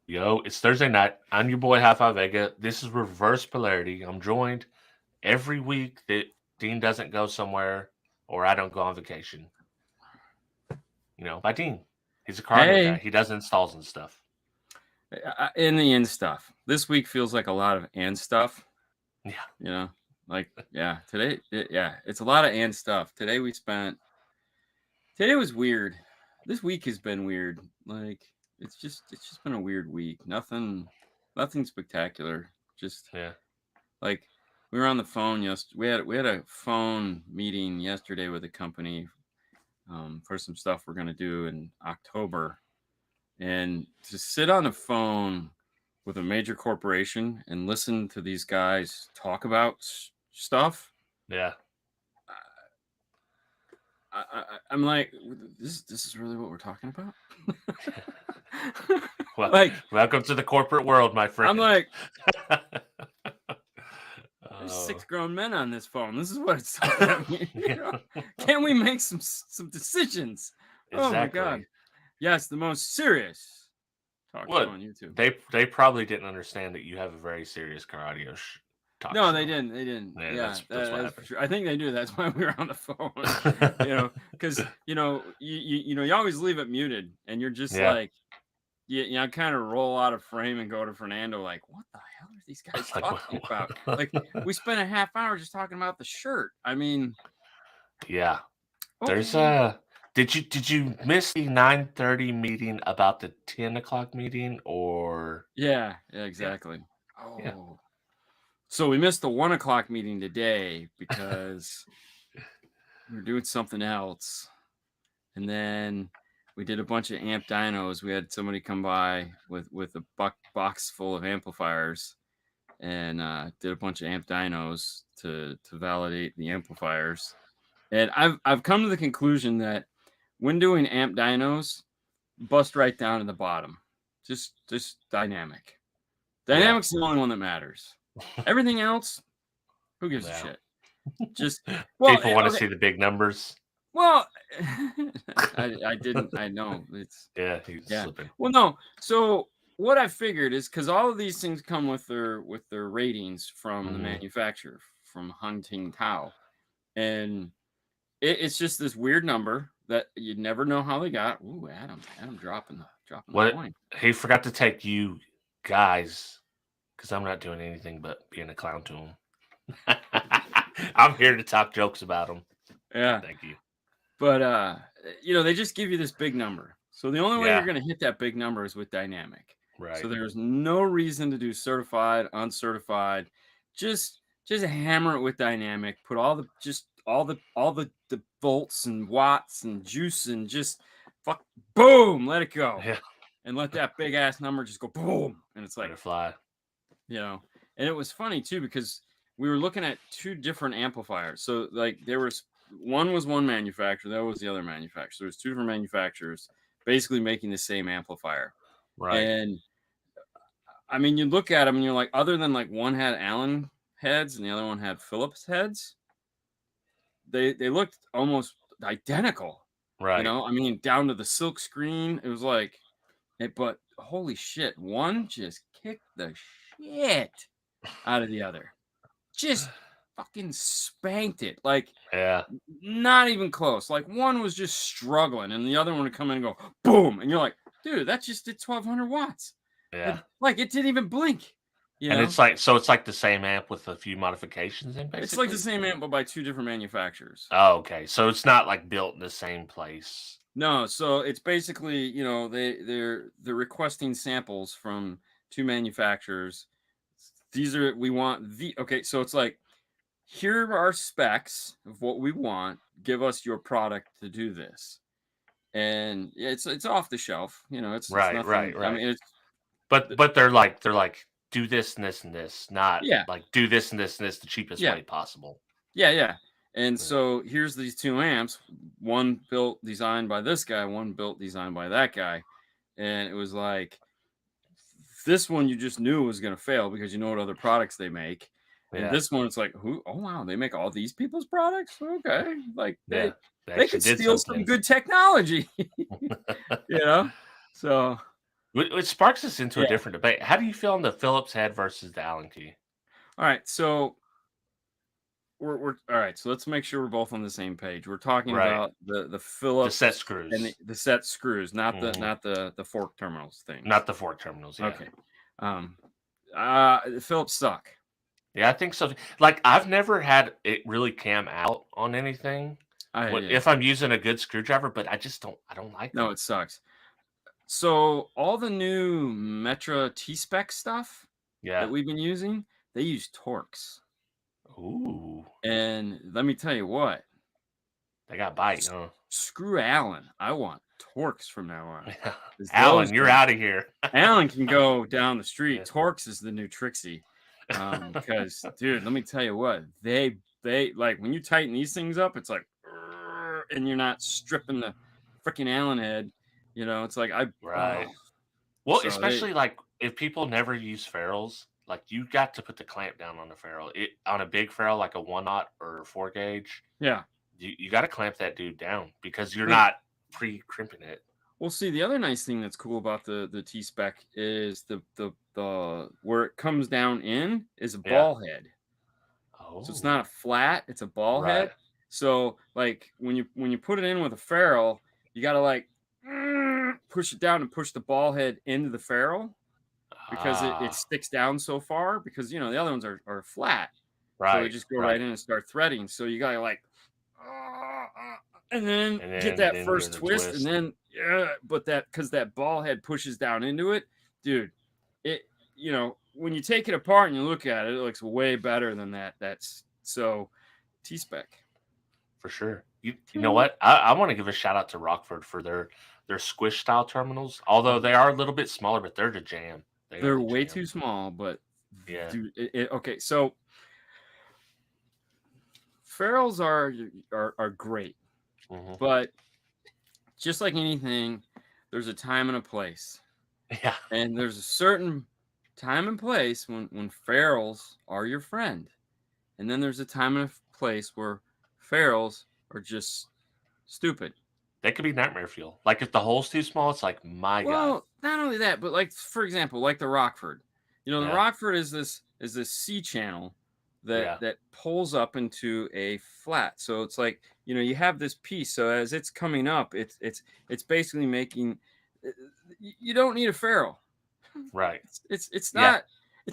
Yo, it's Thursday night. I'm your boy Hi-Fi Vega. This is Reverse Polarity. I'm joined every week that Dean doesn't go somewhere or I don't go on vacation. By Dean. He's a car audio guy. Hey, He does installs and stuff. in the end stuff. This week feels like a lot of and stuff. Yeah. Today, it's a lot of and stuff. Today was weird. This week has been weird. Like it's just been a weird week. Nothing spectacular. Just like we were on the phone yesterday. We had a phone meeting yesterday with a company for some stuff we're gonna do in October. And to sit on a phone with a major corporation and listen to these guys talk about stuff. Yeah. I'm like, this is really what we're talking about? Well, welcome to the corporate world, my friend. I'm like, there's 6 grown men on this phone. This is what it's talking about. Can we make some decisions? Exactly. Oh my God. Yes, the most serious talk show on YouTube. They probably didn't understand that you have a very serious car audio talk show. No, they didn't. Yeah, that's what happened. For sure. I think they do. That's why we were on the phone. Because you always leave it muted, and you're just like, kind of roll out of frame and go to Fernando like, what the hell are these guys talking about? Like, we spent a half hour just talking about the shirt. I mean, yeah. Okay. Did you miss the 9:30 meeting about the 10 o'clock meeting or? Yeah, exactly. Yeah. Oh. Yeah. So we missed the 1 o'clock meeting today because we were doing something else. And then we did a bunch of amp dynos. We had somebody come by with a box full of amplifiers and did a bunch of amp dynos to validate the amplifiers. And I've come to the conclusion that when doing amp dynos, bust right down to the bottom. Just dynamic. Dynamic's the only one that matters. Everything else, who gives a shit? Just people want to see the big numbers. Well, I didn't. I know it's he's slipping. Well, no. So what I figured is because all of these things come with their ratings from the manufacturer, from Hunting Tao, and it's just this weird number that you never know how they got. Ooh, Adam dropping the point. He forgot to take you guys because I'm not doing anything but being a clown to him. I'm here to talk jokes about him. Yeah, thank you. But they just give you this big number. So the only way you're going to hit that big number is with dynamic. Right. So there's no reason to do certified, uncertified. Just hammer it with dynamic. Put all the volts and watts and juice and just boom, let it go. Yeah. And let that big ass number just go boom. And it's like fly. And it was funny too because we were looking at 2 different amplifiers. So like there was one manufacturer, that was the other manufacturer. So there's 2 different manufacturers basically making the same amplifier. Right. And I mean, you look at them and you're like, other than like one had Allen heads and the other one had Phillips heads, they looked almost identical. Right. I mean, down to the silk screen, it was like, but holy shit, one just kicked the shit out of the other. Just fucking spanked it. Like, not even close. Like, one was just struggling and the other one would come in and go boom. And you're like, dude, that just did 1200 watts. Yeah. Like, it didn't even blink. And it's like the same amp with a few modifications in, basically? It's like the same amp, but by 2 different manufacturers. Oh, okay. So it's not like built in the same place. No, so it's basically, they're requesting samples from 2 manufacturers. Okay, so it's like, here are our specs of what we want. Give us your product to do this. And it's off the shelf, it's right. I mean, it's but they're like do this and this and this, not like do this and this and this the cheapest way possible. Yeah. And so here's these 2 amps, one built designed by this guy, one built designed by that guy. And it was like, this one you just knew was going to fail because you know what other products they make. And this one, it's like, oh wow, they make all these people's products? Okay. Like they could steal some good technology. So It sparks us into a Yeah. different debate. How do you feel on the Phillips head versus the Allen key? All right, so we're all right. So let's make sure we're both on the same page. We're talking Right. about the The set Phillips and screws. the set screws, not Mhm. the fork terminals things. Not the fork terminals, yeah. Okay. Um, the Phillips suck. Yeah, I think so. Like, I've never had it really cam out on anything Yeah. if I'm using a good screwdriver, but I don't like No, them. it sucks. So all the new Metra T-Spec stuff that Yeah. we've been using, they use Torx. Ooh, And let me tell you what, they got bite, s- huh? screw Allen. I want Torx from now on. Yeah. 'Cause those Alan, you're things, out of here. Allen can go down the street. Yeah. Torx is the new Trixie. Because dude, let me tell you what, they like when you tighten these things up, it's like, "Urgh," and you're not stripping the freaking Allen head. It's like Right. Well, so they especially like if people never use ferrules, like you got to put the clamp down on the ferrule. On a big ferrule like a 1/0 or a 4 gauge, yeah. you got to clamp that dude down because you're Well, not pre-crimping it. Well, see, the other nice thing that's cool about the T spec is the where it comes down in is a Yeah. ball head. So it's Oh, not a flat, it's a ball right. head. So like when you put it in with a ferrule, you gotta like push it down and push the ball head into the ferrule because it Ah, sticks down so far because the other ones are flat. So they right, just go right right. in and start threading. So you gotta like and then And get then that then do first the twist, and twist. then but that because that ball head pushes down into it, dude. It when you take it apart and you look at it, it looks way better than that. That's so T spec. For sure. You know what? I want to give a shout out to Rockford for their squish style terminals. Although they are a little bit smaller, but they're the jam. They are They're the way jam. too small, but Yeah. dude, okay. So ferrules are great, Hmm. but just like anything, there's a time and a place. Yeah. And there's a certain time and place when ferrules are your friend. And then there's a time and a place where ferrules are just stupid. They could be nightmare fuel. Like if the hole's too small, it's like, my God. Well, not only that, but like for example, like the Rockford. The Yeah. Rockford is this C channel Yeah. that pulls up into a flat. So it's like, you have this piece. So as it's coming up, it's basically making you don't need a ferrule. Right. It's Yeah.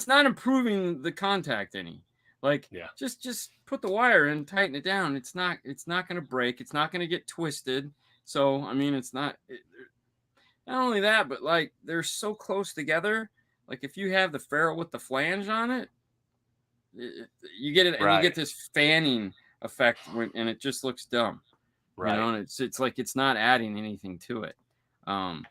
not improving the contact any. Like Yeah. just put the wire in, tighten it down. It's not going to break. It's not going to get twisted. So I mean, not only that, but like they're so close together. Like if you have the ferrule with the flange on it, you get it, and you Right. get this fanning effect and it just looks dumb. Right. And it's like it's not adding anything to it. Um,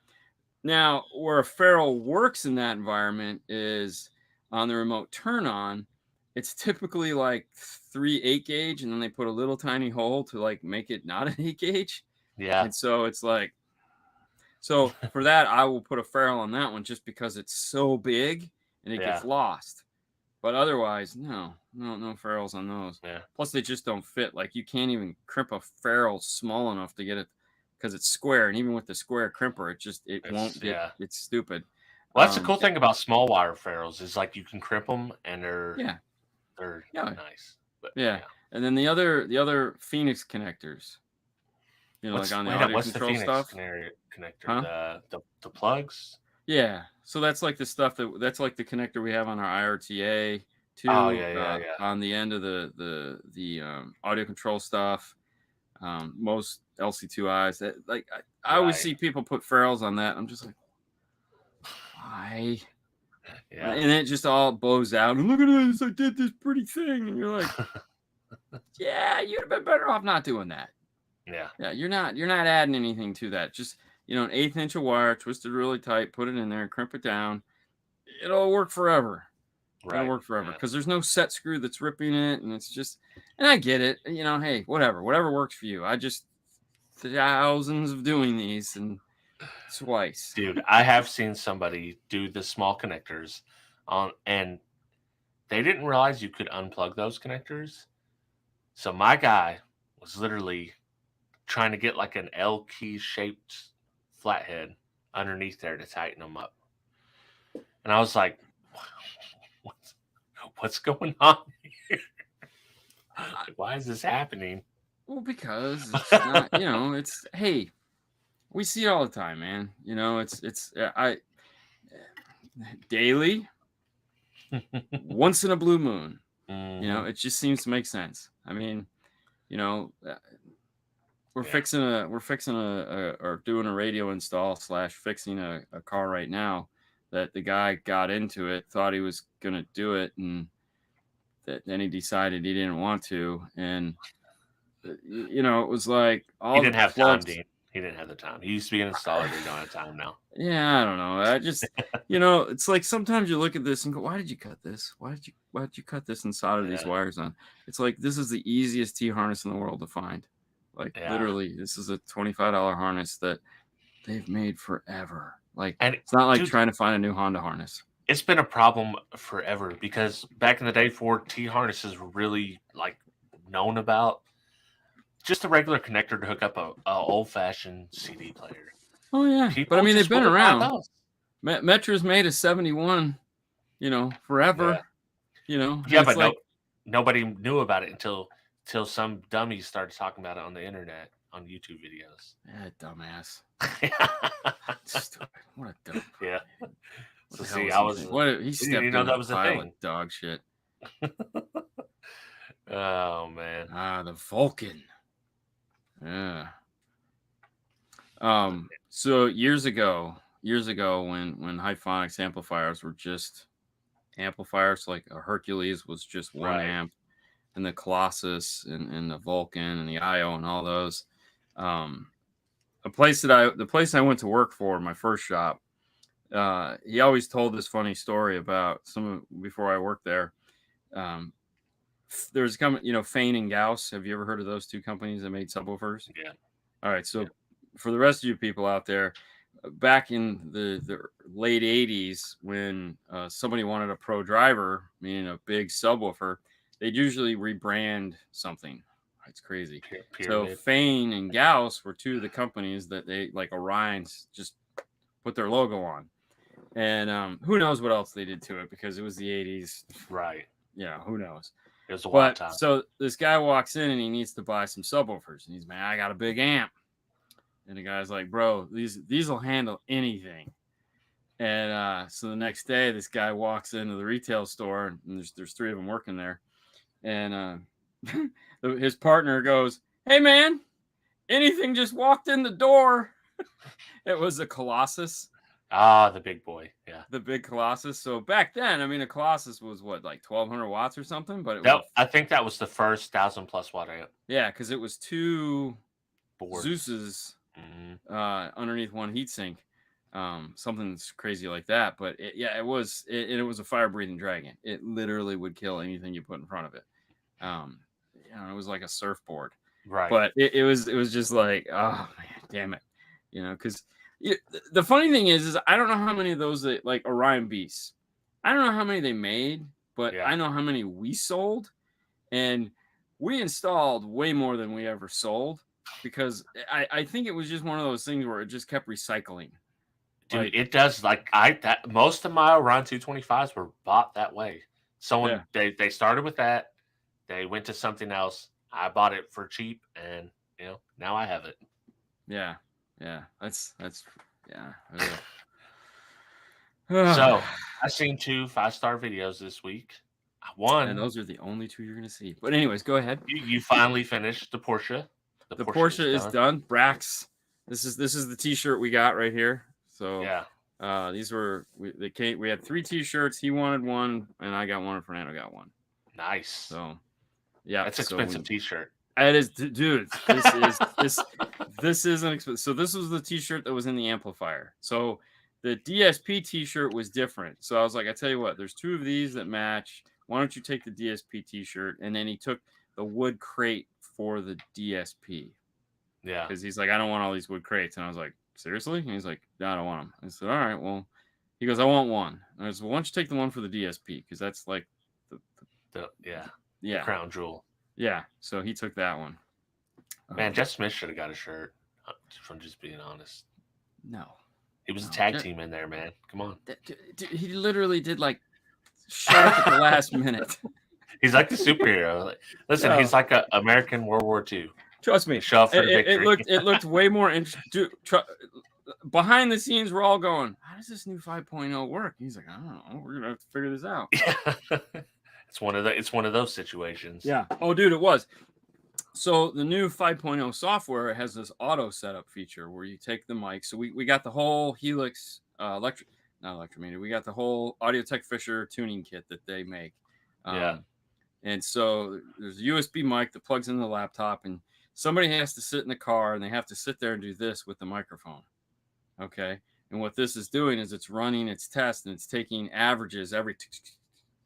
Now, where a ferrule works in that environment is on the remote turn on. It's typically like 3 8 gauge, and then they put a little tiny hole to like make it not an 8 gauge. Yeah. And so it's like, so for that, I will put a ferrule on that one just because it's so big and it Yeah. gets lost. But otherwise, no ferrules on those. Yeah. Plus, they just don't fit. Like you can't even crimp a ferrule small enough to get it because it's square, and even with the square crimper, it won't get. Yeah. It's stupid. Well, that's the cool thing about small wire ferrules is like you can crimp them and Yeah, they're yeah, nice. But yeah. And then the other Phoenix connectors, like on the audio what's the control Phoenix stuff, connector? huh? The plugs? Yeah. So that's like the stuff that's like the connector we have on our IRTA Oh too, yeah. on the end of the audio control stuff. Most LC2Is that like I always Right. see people put ferrules on that. I'm just like, why? Yeah. And it just all blows out. And look at this, I did this pretty thing. And you're like, yeah, you'd have been better off not doing that. Yeah. Yeah, you're not adding anything to that. Just an 1/8 inch of wire, twisted really tight, put it in there, crimp it down. It'll work forever. It'll Right. work forever Yeah. because there's no set screw that's ripping it, and it's just. And I get it. Hey, whatever works for you. I just thousands of doing these and twice. Dude, I have seen somebody do the small connectors and they didn't realize you could unplug those connectors. So my guy was literally trying to get like an L key shaped flathead underneath there to tighten them up. And I was like, what's going on here? Why is this happening? Well, because it's not, it's, hey, we see it all the time, man. Daily, once in a blue moon, it just seems to make sense. I mean, we're fixing or doing a radio install / fixing a car right now that the guy got into it, thought he was going to do it. And then he decided he didn't want to. And, it was like all he didn't have time, plugs. Dean. He didn't have the time. He used to be an installer, but he don't have time now. Yeah, I don't know. I just, it's like sometimes you look at this and go, why did you cut this? Why did you cut this and solder these wires on? It's like, this is the easiest T harness in the world to find. Like literally, this is a $25 harness that they've made forever. Like, and it's not like trying to find a new Honda harness. It's been a problem forever because back in the day, Ford T harnesses were really like known about just a regular connector to hook up a old-fashioned CD player. Oh yeah, but I mean they've been around. Metra's made a 71, forever. Yeah, but like, nobody knew about it until some dummies started talking about it on the internet on YouTube videos. Yeah, dumbass. Stupid. What a dumb. Yeah. So see, he stepped in that was a pile of dog shit. Oh man. The Vulcan. Yeah. So years ago when Hyphonics amplifiers were just amplifiers, like a Hercules was just one amp, and the Colossus and the Vulcan and the IO and all those. The place I went to work for, my first shop, he always told this funny story about before I worked there. There's Fane and Gauss. Have you ever heard of those two companies that made subwoofers? Yeah. All right. So for the rest of you people out there, back in the late 80s, when somebody wanted a pro driver, meaning a big subwoofer, they'd usually rebrand something. It's crazy. So Fane and Gauss were two of the companies that they, like Orion's, just put their logo on. And who knows what else they did to it, because it was the 80s. Right. Yeah, who knows? It was a wild time. So this guy walks in and he needs to buy some subwoofers. And he's, man, I got a big amp. And the guy's like, bro, these will handle anything. And so the next day, this guy walks into the retail store, and there's three of them working there. And his partner goes, hey, man, anything just walked in the door. It was a Colossus. Ah, the big boy. Yeah. The big Colossus. So back then, I mean, a Colossus was what, like 1,200 watts or something? But I think that was the first 1,000+ watt amp. Yeah, because it was two Zeus's underneath one heatsink. Something crazy like that. But it was a fire-breathing dragon. It literally would kill anything you put in front of it. It was like a surfboard. Right. But it was just like, oh man, damn it. Because the funny thing is I don't know how many of those like Orion Beasts. I don't know how many they made, but I know how many we sold, and we installed way more than we ever sold, because I think it was just one of those things where it just kept recycling. Dude, it does. Like most of my Orion 225s were bought that way. Someone they started with that, they went to something else. I bought it for cheap, and now I have it. Yeah. That's yeah. So I've seen 2 5-star videos this week. One, and those are the only 2 you're gonna see. But anyways, go ahead. You finally finished the Porsche. The Porsche is done. Brax. This is the T-shirt we got right here. So yeah, these were we had 3 T-shirts. He wanted one, and I got one, and Fernando got one. Nice. So yeah, that's expensive T-shirt. It is, dude. This isn't expensive. So this was the T-shirt that was in the amplifier. So the DSP T-shirt was different. So I was like, I tell you what, there's 2 of these that match. Why don't you take the DSP T-shirt? And then he took the wood crate for the DSP. Yeah. Because he's like, I don't want all these wood crates. And I was like, seriously? And he's like, no, I don't want them. I said, all right, well, he goes, I want one. And I said, well, why don't you take the one for the DSP? Because that's like the crown jewel. Yeah, so he took that one. Man, Jeff Smith should have got a shirt, if I'm just being honest. No. He was a tag team in there, man. Come on. He literally did like showed up at the last minute. He's like the superhero. Listen, he's like a American World War II. Trust me. Show up for the victory. It looked way more interesting. Behind the scenes, we're all going, "How does this new 5.0 work?" He's like, "I don't know. We're gonna have to figure this out." Yeah. It's one of those situations. Yeah. Oh, dude, it was. So the new 5.0 software has this auto setup feature where you take the mic. So we got the whole Helix we got the whole Audio Tech Fisher tuning kit that they make. And so there's a USB mic that plugs into the laptop, and somebody has to sit in the car and they have to sit there and do this with the microphone. Okay. And what this is doing is it's running its test and it's taking averages every.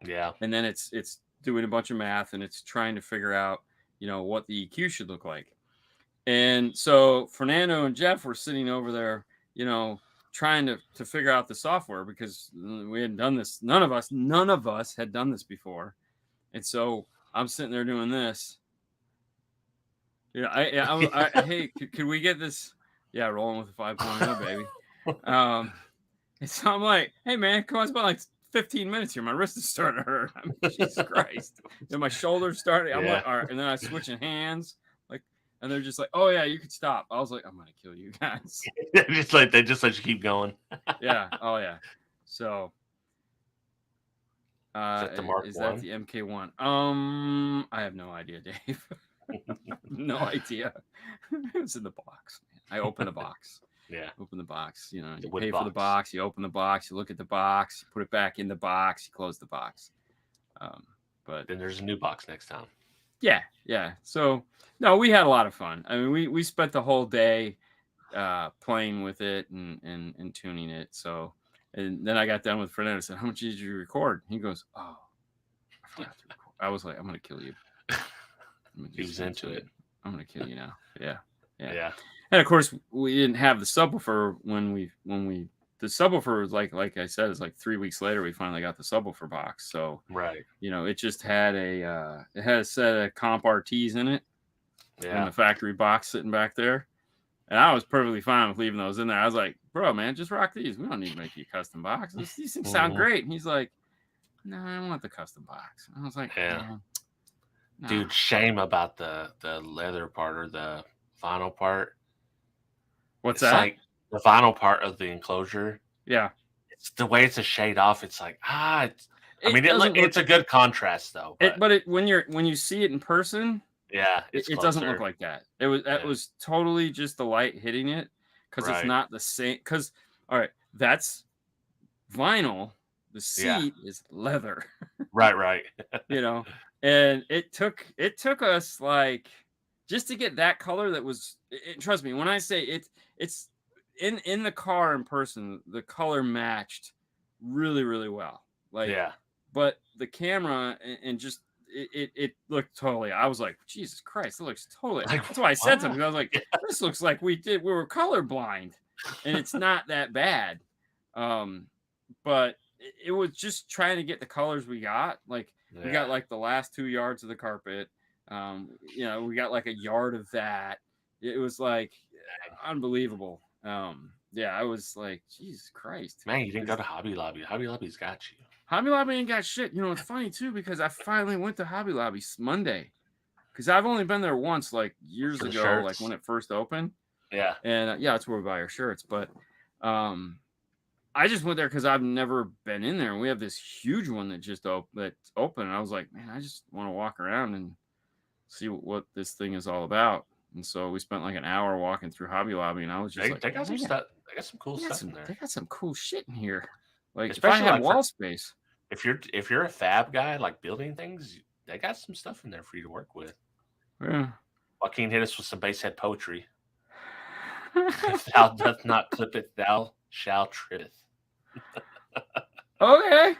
Yeah. And then it's doing a bunch of math and it's trying to figure out, what the EQ should look like. And so Fernando and Jeff were sitting over there, trying to figure out the software because we hadn't done this. None of us had done this before. And so I'm sitting there doing this. Hey, could we get this? Yeah, rolling with the 5.0, baby. And so I'm like, hey man, come on, it's about like 15 minutes here. My wrist is starting to hurt. I mean, Jesus Christ. And my shoulders started. I'm like, all right. And then I switching hands. And they're just like, oh yeah, you could stop. I was like, I'm gonna kill you guys. they just let you keep going. Yeah. Oh yeah. So is that the MK1? I have no idea, Dave. No idea. It was in the box. I opened the box. Yeah. Open the box. You pay for the box, you open the box, you look at the box, you put it back in the box, you close the box. But then there's a new box next time. Yeah. So no, we had a lot of fun. I mean, we spent the whole day playing with it and tuning it. So, and then I got done with Fernando and said, "How much did you record?" He goes, "Oh, I forgot to record." I was like, "I'm gonna kill you." He was into it. I'm gonna kill you now. Yeah. And of course, we didn't have the subwoofer when the subwoofer was like I said, it's like 3 weeks later we finally got the subwoofer box. So right, it just had a set of comp RTs in it, and the factory box sitting back there, and I was perfectly fine with leaving those in there. I was like, bro, man, just rock these. We don't need to make you a custom box. These things sound great. And he's like, no, I don't want the custom box. And I was like, no. Dude, shame about the leather part or the vinyl part. What's that? Like the vinyl part of the enclosure. Yeah. It's the way it's a shade off. It's like, it's a good contrast though. But when you see it in person, it doesn't look like that. It was totally just the light hitting it because it's not the same. Because all right, that's vinyl. The seat is leather. Right. And it took us like just to get that color that was. Trust me, when I say it's in the car in person, the color matched really, really well. But the camera and just it looked totally. I was like, Jesus Christ, it looks totally. That's why I said something. I was like, this looks like we were colorblind, and it's not that bad. But it was just trying to get the colors we got. We got like the last 2 yards of the carpet. We got like a yard of that. It was like unbelievable. I was like, Jesus Christ. Man, you didn't go to Hobby Lobby. Hobby Lobby's got you. Hobby Lobby ain't got shit. It's funny too because I finally went to Hobby Lobby Monday because I've only been there once, like years ago, shirts. like when it first opened. Yeah. And that's where we buy our shirts. But I just went there because I've never been in there. And we have this huge one that just that's open. And I was like, man, I just want to walk around and see what this thing is all about. And so we spent like an hour walking through Hobby Lobby, and I was just they got some stuff. They got some cool stuff in there. They got some cool shit in here. Like especially if I had wall space. If you're a fab guy, like building things, they got some stuff in there for you to work with. Yeah. Joaquin hit us with some Basshead poetry. If thou doth not clip it, thou shalt trippeth. Okay.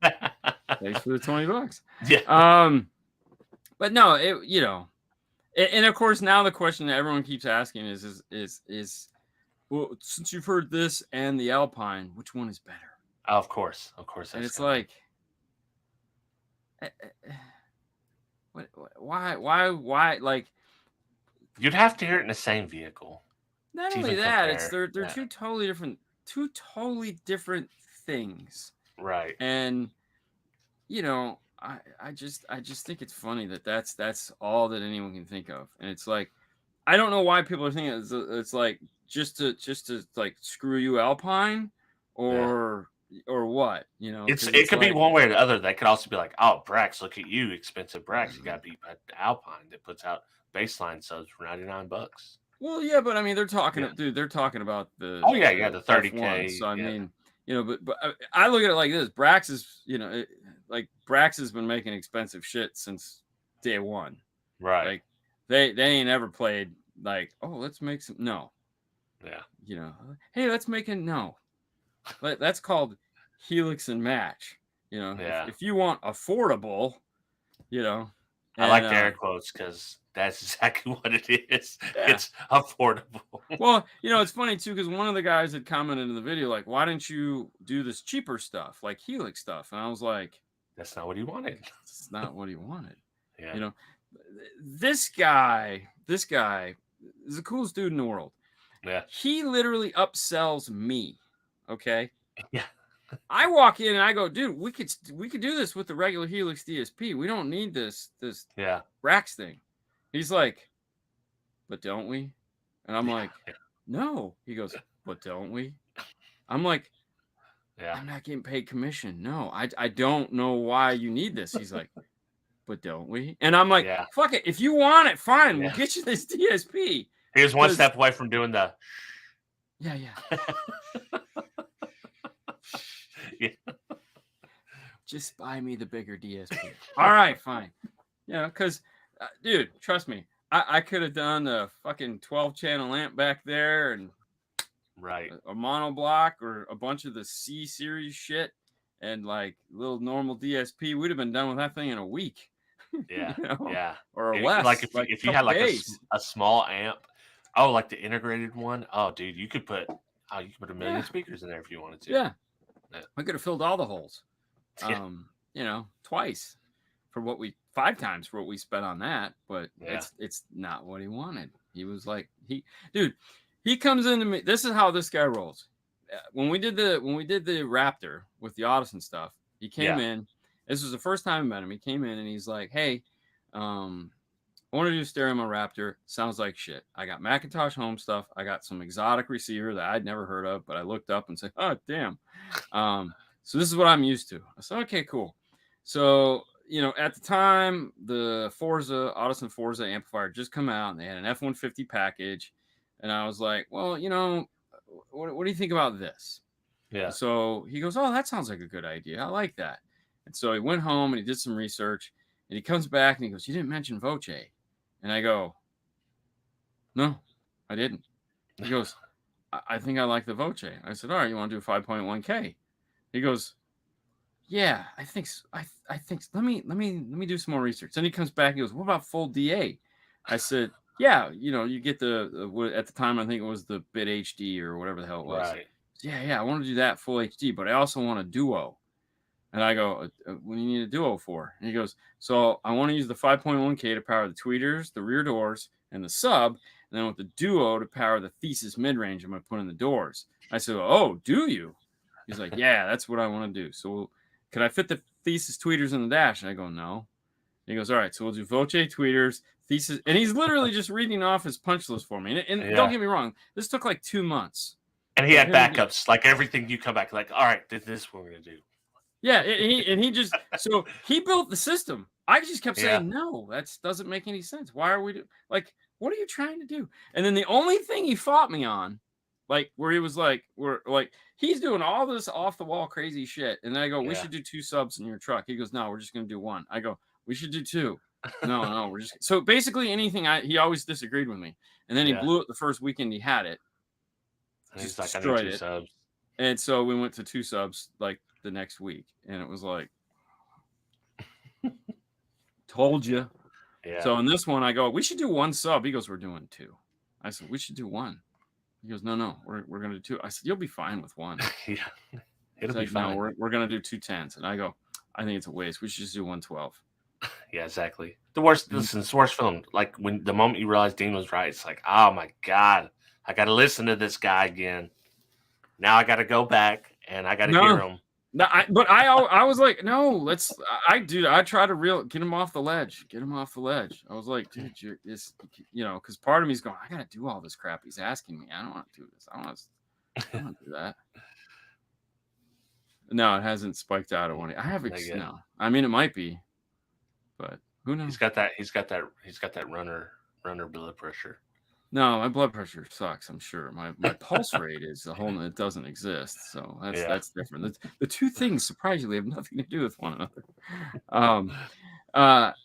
Thanks for the $20. Yeah. But no, and of course now the question that everyone keeps asking is well, since you've heard this and the Alpine, which one is better? Of course. And it's like, why? Like, you'd have to hear it in the same vehicle. Not only that, it's they're two totally different two totally different things. Right. And I just think it's funny that that's all that anyone can think of. And it's like, I don't know why people are thinking it's like just to like screw you, Alpine, or what, It could be one way or the other. That could also be like, oh, Brax, look at you, expensive Brax. You got beat by Alpine that puts out baseline subs for $99. Well, yeah, but I mean, they're talking about the the the 30K. F1. So I mean, but I look at it like this: Brax is, like Brax has been making expensive shit since day one. Right. Like they ain't ever played like, oh, let's make some Yeah. Hey, let's make it that's called Helix and Match. If you want affordable, I like the air quotes because that's exactly what it is. Yeah. It's affordable. Well, it's funny too, because one of the guys had commented in the video, like, why didn't you do this cheaper stuff, like Helix stuff? And I was like, that's not what he wanted. It's not what he wanted. Yeah. This guy is the coolest dude in the world. Yeah. He literally upsells me. Okay. Yeah. I walk in and I go, dude, we could do this with the regular Helix DSP. We don't need this Brax thing. He's like, but don't we? And I'm like, no. He goes, but don't we? I'm like, I'm not getting paid commission. No, I don't know why you need this. He's like, but don't we? And I'm like, fuck it. If you want it, fine. We'll get you this DSP. He was one step away from doing the. Yeah. Just buy me the bigger DSP. All right, fine. Because, dude, trust me, I could have done a fucking 12-channel amp back there and a monoblock or a bunch of the C series shit and like little normal DSP. We'd have been done with that thing in a week. Yeah, or less. Like if you had like a small amp, like the integrated one. Oh, dude, you could put a million speakers in there if you wanted to. Yeah. I could have filled all the holes. Twice for 5 times for what we spent on that, but it's not what he wanted. He was like, he comes into me. This is how this guy rolls. When we did the Raptor with the Audison stuff, he came in. This was the first time I met him. He came in and he's like, hey, I want to do stereo on my Raptor. Sounds like shit. I got Macintosh home stuff. I got some exotic receiver that I'd never heard of, but I looked up and said, oh, damn. So this is what I'm used to. I said, okay, cool. So, at the time, the Audison Forza amplifier just come out, and they had an F-150 package. And I was like, well, what do you think about this? Yeah. So he goes, oh, that sounds like a good idea. I like that. And so he went home and he did some research. And he comes back and he goes, you didn't mention Voce. And I go, no, I didn't. He goes, I think I like the Voce. I said, all right, you want to do 5.1K? He goes, yeah, I think so. I think so. Let me do some more research. Then he comes back and he goes, what about full DA? I said, yeah, you get the at the time I think it was the Bit HD or whatever the hell it was. Right. Yeah, I want to do that full HD, but I also want a duo. And I go, what do you need a duo for? And he goes, so I want to use the 5.1K to power the tweeters, the rear doors, and the sub, and then with the duo to power the Thesis mid-range I'm going to put in the doors. I said, oh, do you? He's like, yeah, that's what I want to do. So can I fit the Thesis tweeters in the dash? And I go, no. And he goes, all right, so we'll do Voce tweeters, Thesis. And he's literally just reading off his punch list for me. And don't get me wrong, this took like 2 months. And he had backups, like everything you come back, like, all right, this is what we're going to do. Yeah, so he built the system. I just kept saying, no, that doesn't make any sense. Why are we what are you trying to do? And then the only thing he fought me on, like where he was like, he's doing all this off the wall crazy shit. And then I go, we should do 2 subs in your truck. He goes, no, we're just going to do 1. I go, we should do 2. No, we're just. So basically anything he always disagreed with me. And then he blew it the first weekend he had it. And he's like, I need 2 subs. And so we went to 2 subs like the next week, and it was like, told you. Yeah. So in this one, I go, we should do 1 sub. He goes, we're doing 2. I said, we should do 1. He goes, no, we're gonna do 2. I said, you'll be fine with 1. Yeah, it'll be fine. No, we're gonna do 2 10s, and I go, I think it's a waste. We should just do 1 12. Yeah, exactly. The worst film. Like when the moment you realize Dean was right, it's like, oh my god, I got to listen to this guy again. now I got to go back and I got to No. hear them. No, I was like, no, I try to get him off the ledge. Get him off the ledge. I was like, dude, because part of me's going, I gotta do all this crap he's asking me. I don't want to do this. I don't want to do that. No, it hasn't spiked out at one. I have no. I mean, it might be, but who knows? He's got that runner blood pressure. No, my blood pressure sucks. I'm sure my pulse rate is a whole. It doesn't exist, so that's different. The two things surprisingly have nothing to do with one another.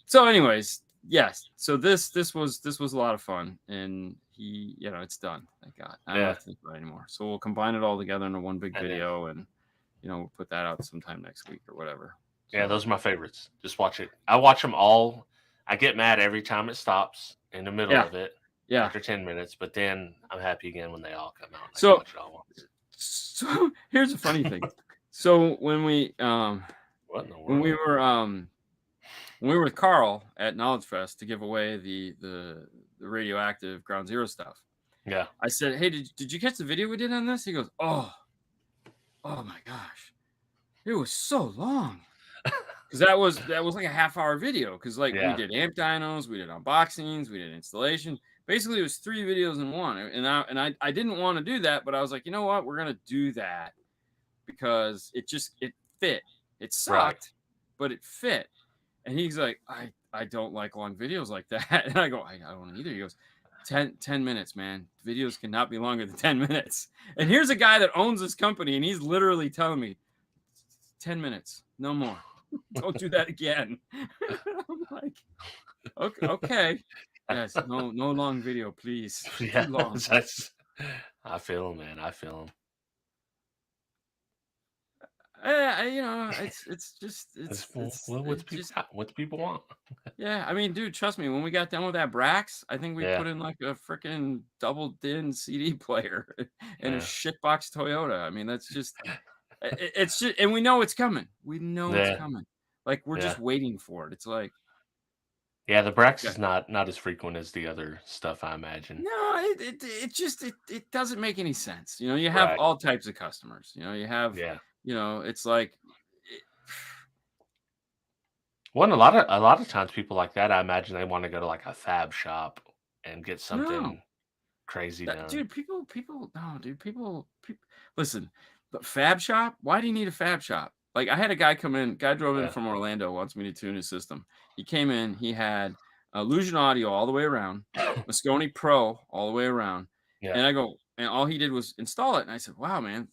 So, anyways, yes. So this was a lot of fun, and it's done. Thank God. I don't have to think about it anymore. So we'll combine it all together into one big video, and we'll put that out sometime next week or whatever. So, yeah, those are my favorites. Just watch it. I watch them all. I get mad every time it stops in the middle of it. Yeah. After 10 minutes, but then I'm happy again when they all come out. So here's a funny thing. So when we were with Carl at Knowledge Fest to give away the radioactive Ground Zero stuff. Yeah. I said, hey, did you catch the video we did on this? He goes, oh my gosh, it was so long. Because that was like a half-hour video. Because we did amp dynos, we did unboxings, we did installation. Basically, it was 3 videos in one, and I didn't want to do that, but I was like, you know what, we're gonna do that because it fit. It sucked, but it fit. And he's like, I don't like long videos like that, and I go, I don't either. He goes, 10 minutes, man. Videos cannot be longer than 10 minutes. And here's a guy that owns this company, and he's literally telling me, 10 minutes, no more. Don't do that again. I'm like, okay. Yes, no long video, please. Yeah, too long. I feel him, man. I feel him. What people want. Yeah, I mean, dude, trust me. When we got done with that Brax, I think we put in like a freaking double din CD player and a shitbox Toyota. I mean, that's just. It's just, and we know it's coming. We know it's coming. Like we're just waiting for it. It's like, yeah, the Brax is not as frequent as the other stuff, I imagine. No, it doesn't make any sense. You have all types of customers. You have, it's like. Well, a lot of times people like that, I imagine they want to go to like a fab shop and get something crazy done. Dude, people, listen. But fab shop? Why do you need a fab shop? Like I had a guy come in. Guy drove in from Orlando, wants me to tune his system. He came in. He had Illusion Audio all the way around, Moscone Pro all the way around, and I go, and all he did was install it. And I said, "Wow, man,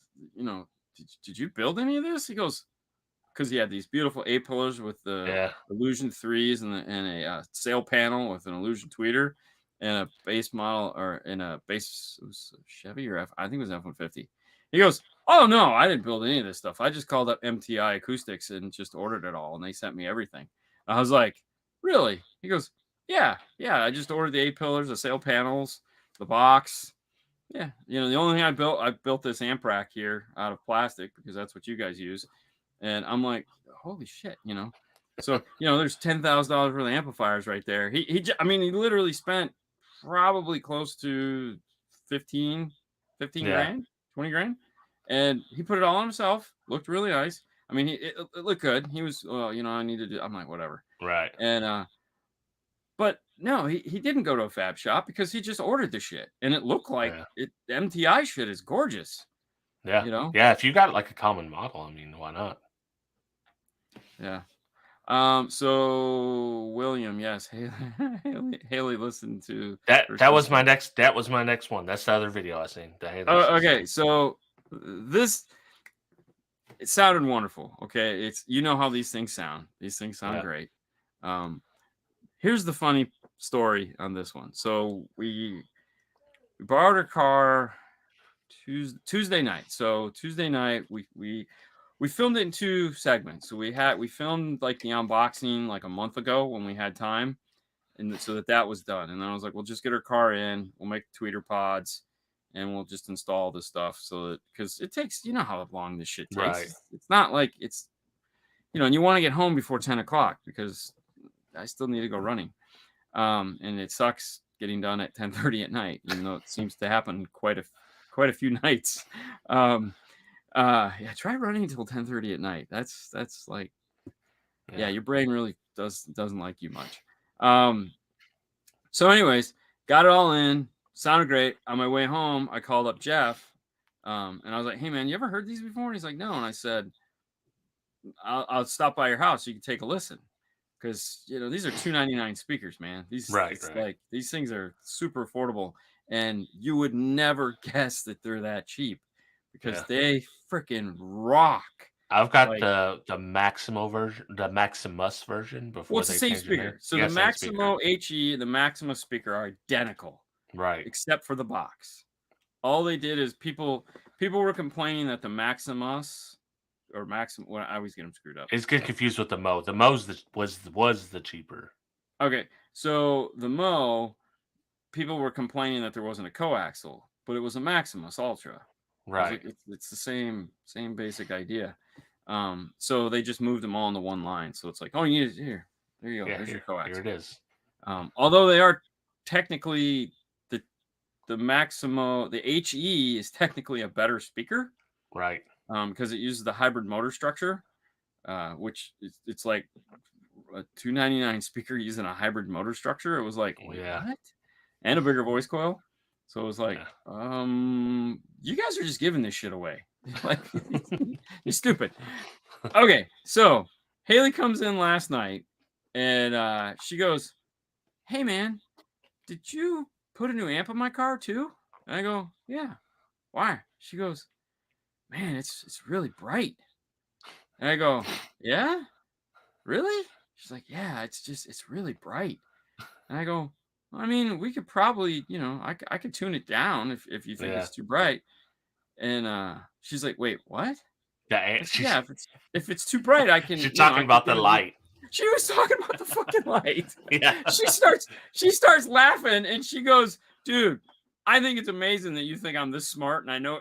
did you build any of this?" He goes, "Because he had these beautiful A pillars with the Illusion 3s and a sail panel with an Illusion tweeter and a bass model it was Chevy or I think it was F-150." He goes, "Oh no, I didn't build any of this stuff. I just called up MTI Acoustics and just ordered it all, and they sent me everything." I was like, "Really?" He goes, "Yeah. I just ordered the 8 pillars, the sail panels, the box. Yeah, the only thing I built this amp rack here out of plastic because that's what you guys use." And I'm like, "Holy shit!" So there's $10,000 worth of amplifiers right there. He literally spent probably close to 15 grand, 20 grand. And he put it all on himself. Looked really nice. I mean, it looked good. He was, I needed to. I'm like, whatever. Right. And but no, he didn't go to a fab shop because he just ordered the shit, and it looked like the MTI shit is gorgeous. Yeah. Yeah. If you got like a common model, I mean, why not? Yeah. So William, yes, Haley listened to that was my next one. That's the other video I seen. Okay, so it sounded wonderful. Okay, it's how these things sound. These things sound great. Here's the funny story on this one. So we borrowed a car Tuesday night. So Tuesday night we filmed it in 2 segments. So we filmed like the unboxing like a month ago when we had time, and so that was done. And then I was like, we'll just get our car in, we'll make tweeter pods, and we'll just install this stuff. So that because it takes, how long this shit takes. Right. It's not like it's, and you want to get home before 10 o'clock because I still need to go running. And it sucks getting done at 10:30 at night, even though it seems to happen quite quite a few nights. Try running until 10:30 at night. That's like, your brain really doesn't like you much. So anyways, got it all in, sounded great. On my way home, I called up Jeff, and I was like, hey man, you ever heard these before? And he's like, no. And I said, I'll stop by your house so you can take a listen, because these are $299 speakers, man. Like these things are super affordable, and you would never guess that they're that cheap, because they freaking rock. I've got the Maximo version, the Maximus version before it's the same speaker. So the Maximo HE and the Maxima speaker are identical, right? Except for the box. All they did is people were complaining that the Maximus or Maxim. Well, I always get them screwed up. It's getting confused with the Mo. The Mo's was the cheaper. Okay, so the Mo, people were complaining that there wasn't a coaxial, but it was a Maximus Ultra. Right. It's the same basic idea. So they just moved them all into one line. So it's like, oh, you need it here. There you go. There's your coaxial. Here it is. Although they are technically the Maximo, the HE is technically a better speaker. Right. Because it uses the hybrid motor structure, which it's like a $299 speaker using a hybrid motor structure. It was like, what? And a bigger voice coil. So it was like, you guys are just giving this shit away. Like, you're stupid. Okay, so Haley comes in last night, and she goes, hey man, did you put a new amp in my car too? And I go, yeah. Why? She goes, man, it's really bright. And I go, yeah? Really? She's like, yeah, it's really bright. And I go, I mean, we could probably, I could tune it down if you think it's too bright. And she's like, wait, what? Yeah, if it's too bright, I can. She's talking about the light. She was talking about the fucking light. Yeah. She starts laughing, and she goes, dude, I think it's amazing that you think I'm this smart, and I know,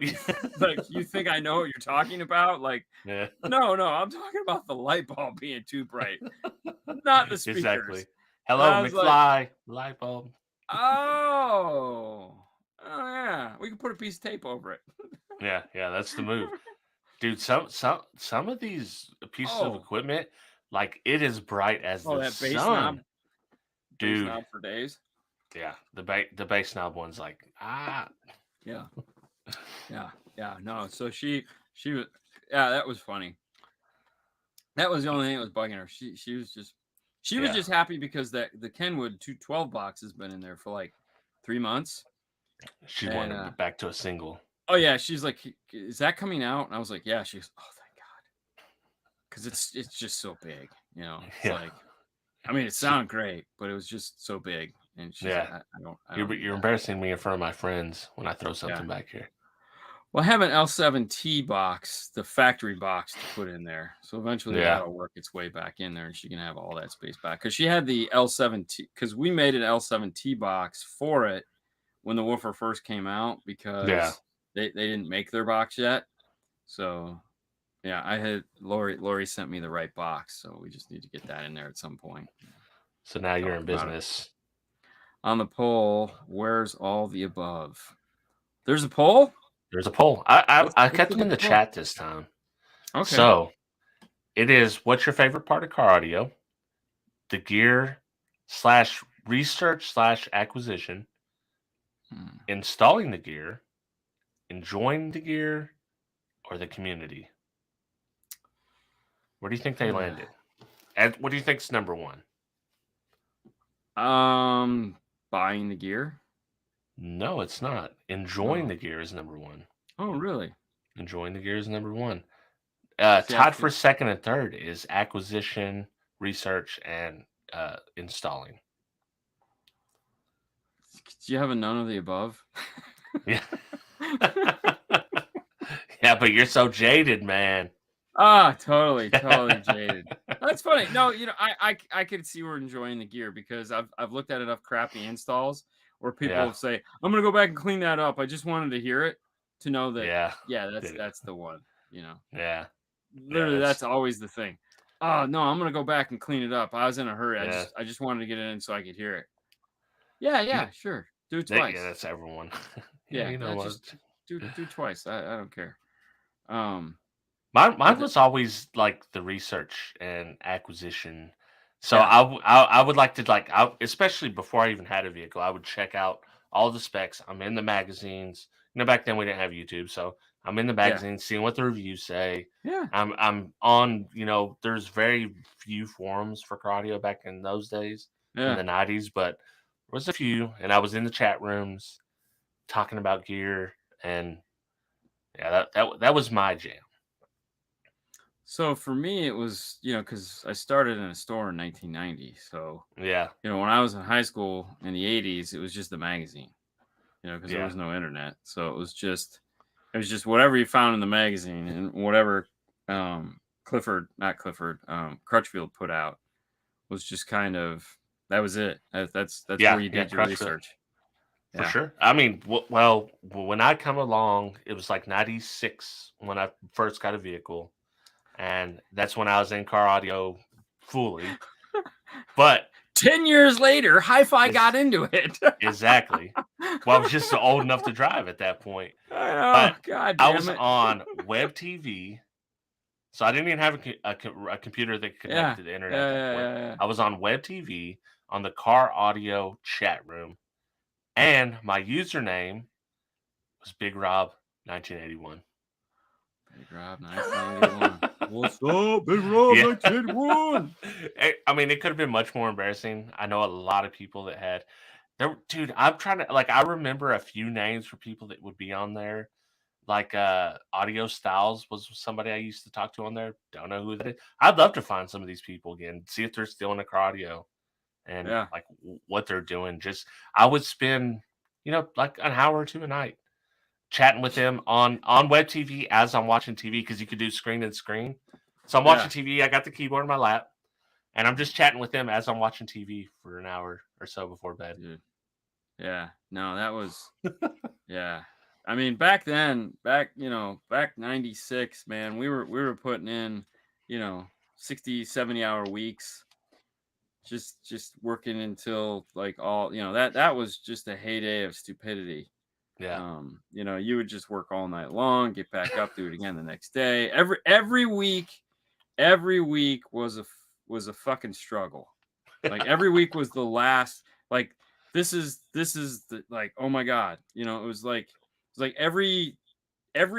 like, you think I know what you're talking about. Like, no, I'm talking about the light bulb being too bright, not the speakers. Exactly. Hello, McFly. Light bulb. Oh yeah, we can put a piece of tape over it. Yeah, that's the move, dude. Some of these pieces of equipment, like, it is bright as the that bass sun, knob, dude. Bass knob for days. Yeah, the bass knob one's like Yeah. No, so she was, that was funny. That was the only thing that was bugging her. She was just happy because the Kenwood 212 box has been in there for like 3 months. She wanted back to a single. Oh yeah, she's like, is that coming out? And I was like, yeah. She goes, oh thank God, because it's just so big, It's like, I mean, it sounded great, but it was just so big. And she's like, I don't. You're embarrassing me in front of my friends when I throw something back here. Well, I have an L7T box, the factory box, to put in there. So eventually that'll work its way back in there, and she can have all that space back. Because she had the L7T, because we made an L7T box for it when the woofer first came out, because they didn't make their box yet. So I had Lori sent me the right box, so we just need to get that in there at some point. So now you're in business. On the poll, where's all the above? There's a poll? There's a poll. I kept them in the chat this time. Okay. So it is, what's your favorite part of car audio? The gear / research / acquisition. Installing the gear. Enjoying the gear. Or the community. Where do you think they landed? And what do you think's number one? Buying the gear? No, it's not. Enjoying the gear is number one. Oh, really? Enjoying the gear is number one. Tied for second and third is acquisition, research, and installing. Do you have a none of the above? Yeah. Yeah, but you're so jaded, man. Totally jaded. That's funny. No, I could see we're enjoying the gear, because I've looked at enough crappy installs where people say, I'm gonna go back and clean that up. I just wanted to hear it to know that that's the one, Yeah. Literally, that's always the thing. Oh no, I'm gonna go back and clean it up. I was in a hurry. I just wanted to get it in so I could hear it. Yeah, sure. Do it twice. Yeah, that's everyone. Do do twice. I don't care. Mine But was always like the research and acquisition. So yeah, I would like to especially before I even had a vehicle, I would check out all the specs. I'm in the magazines. Back then we didn't have YouTube, so I'm in the yeah, magazines, seeing what the reviews say. yeah, I'm on. There's very few forums for car audio back in those days in the yeah. '90s, but there was a few, and I was in the chat rooms talking about gear, and yeah, that was my jam. So for me, it was, because I started in a store in 1990. So, Yeah, when I was in high school in the 80s, it was just the magazine, because there yeah, was no internet. So it was just whatever you found in the magazine and whatever Crutchfield put out was just kind of, that was it. That's yeah, where you yeah. did your research. For Yeah. sure. I mean, well, when I come along, it was like '96 when I first got a vehicle, and that's when I was in car audio fully. But 10 years later, Hi-Fi it's got into it. exactly. Well, I was just old enough to drive at that point. I know. But God I damn was it. on web TV, so I didn't even have a computer that could connect Yeah. to the internet at that point. Yeah. I was on web TV on the car audio chat room, and my username was Big Rob 1981. Big Rob 1981. What's up, Big Rob Yeah. 1981? I mean, it could have been much more embarrassing. I know a lot of people that had there. Dude, I'm trying to I remember a few names for people that would be on there. Like Audio Styles was somebody I used to talk to on there. Don't know who that is. I'd love to find some of these people again, see if they're still in the car audio and Yeah. like what they're doing. Just I would spend, like an hour or two a night chatting with them on web TV as I'm watching TV because you could do screen and screen. So I'm watching TV. I got the keyboard in my lap, and I'm just chatting with them as I'm watching TV for an hour or so before bed. Dude. Yeah. No, that was, yeah. I mean, back then, back 96, man, we were putting in, 60, 70-hour weeks, just working until like all, that was just a heyday of stupidity. Yeah. You would just work all night long, get back up, do it again the next day. Every week was a fucking struggle. Like every week was the last, like this is the, like, oh my God, it was like every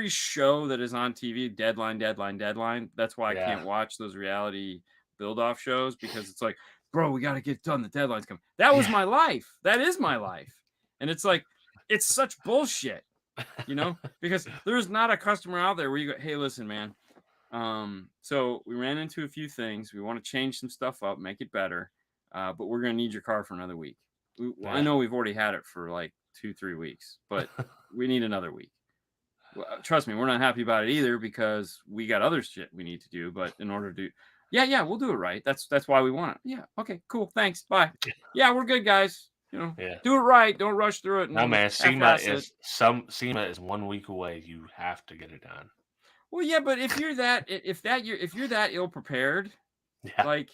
show that is on TV, deadline. That's why I Yeah. can't watch those reality build-off shows, because it's like, bro, we got to get done. The deadline's coming. That was my life. That is my life. And it's like, it's such bullshit, because there's not a customer out there where you go, hey, listen, man. So we ran into a few things. We want to change some stuff up, make it better. But we're going to need your car for another week. I know we've already had it for like 2-3 weeks, but we need another week. Well, trust me, we're not happy about it either, because we got other shit we need to do. But in order to, we'll do it right. That's why we want it. Yeah. Okay, cool. Thanks. Bye. Yeah, we're good, guys. Do it right. Don't rush through it. No, man. SEMA is 1 week away. You have to get it done. Well, yeah, but if you're that ill prepared, like,